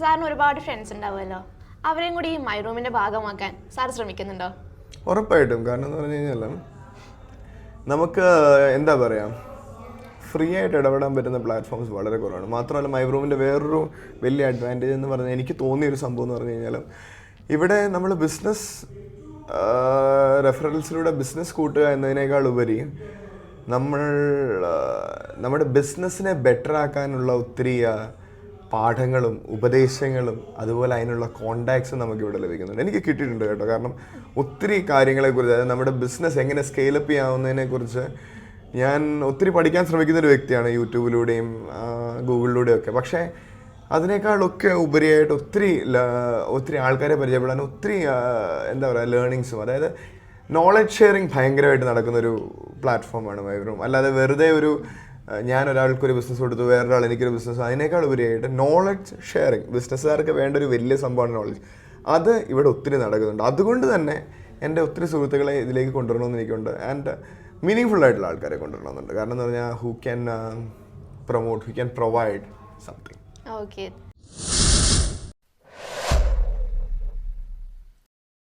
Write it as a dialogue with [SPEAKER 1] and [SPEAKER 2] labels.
[SPEAKER 1] സാറിന് ഒരുപാട് ഫ്രണ്ട്സ് ഉണ്ടാവുമല്ലോ, അവരെയും കൂടി ഈ മൈ റൂമിന്റെ ഭാഗമാക്കാൻ സാർ ശ്രമിക്കുന്നുണ്ടോ?
[SPEAKER 2] ഉറപ്പായിട്ടും. കാരണം എന്ന് പറഞ്ഞു കഴിഞ്ഞാൽ നമുക്ക് എന്താ പറയുക, ഫ്രീ ആയിട്ട് ഇടപെടാൻ പറ്റുന്ന പ്ലാറ്റ്ഫോംസ് വളരെ കുറവാണ്. മാത്രമല്ല മൈ റൂമിൻ്റെ വേറൊരു വലിയ അഡ്വാൻറ്റേജ് എന്ന് പറഞ്ഞാൽ എനിക്ക് തോന്നിയൊരു സംഭവം എന്ന് പറഞ്ഞു കഴിഞ്ഞാൽ, ഇവിടെ നമ്മൾ ബിസിനസ് റെഫറൻസിലൂടെ ബിസിനസ് കൂട്ടുക എന്നതിനേക്കാൾ ഉപരി നമ്മൾ നമ്മുടെ ബിസിനസ്സിനെ ബെറ്റർ ആക്കാനുള്ള ഒത്തിരി പാഠങ്ങളും ഉപദേശങ്ങളും അതുപോലെ അതിനുള്ള കോണ്ടാക്ട്സും നമുക്കിവിടെ ലഭിക്കുന്നുണ്ട്. എനിക്ക് കിട്ടിയിട്ടുണ്ട് കേട്ടോ. കാരണം ഒത്തിരി കാര്യങ്ങളെക്കുറിച്ച്, അതായത് നമ്മുടെ ബിസിനസ് എങ്ങനെ സ്കെയിലപ്പ് ചെയ്യാവുന്നതിനെക്കുറിച്ച് ഞാൻ ഒത്തിരി പഠിക്കാൻ ശ്രമിക്കുന്ന ഒരു വ്യക്തിയാണ്, യൂട്യൂബിലൂടെയും ഗൂഗിളിലൂടെയും ഒക്കെ. പക്ഷേ അതിനേക്കാളൊക്കെ ഉപരിയായിട്ട് ഒത്തിരി ആൾക്കാരെ പരിചയപ്പെടാൻ ഒത്തിരി എന്താ പറയുക ലേണിങ്സും, അതായത് നോളജ് ഷെയറിങ് ഭയങ്കരമായിട്ട് നടക്കുന്നൊരു പ്ലാറ്റ്ഫോമാണ് മൈ റൂം. അല്ലാതെ വെറുതെ ഞാൻ ഒരാൾക്കൊരു ബിസിനസ് കൊടുത്തു, വേറൊരാൾ എനിക്കൊരു ബിസിനസ്, അതിനേക്കാൾ ഉപരിയായിട്ട് നോളജ് ഷെയറിങ്, ബിസിനസ്സുകാർക്ക് വേണ്ട ഒരു വലിയ സംഭവമാണ് നോളജ്. അത് ഇവിടെ ഒത്തിരി നടക്കുന്നുണ്ട്. അതുകൊണ്ട് തന്നെ എൻ്റെ ഒത്തിരി സുഹൃത്തുക്കളെ ഇതിലേക്ക് കൊണ്ടുവരണമെന്ന് എനിക്കുണ്ട്. ആൻഡ് മീനിങ് ഫുൾ ആയിട്ടുള്ള ആൾക്കാരെ കൊണ്ടുവരണമെന്നുണ്ട്. കാരണം എന്ന് പറഞ്ഞാൽ who can provide something.
[SPEAKER 1] Okay.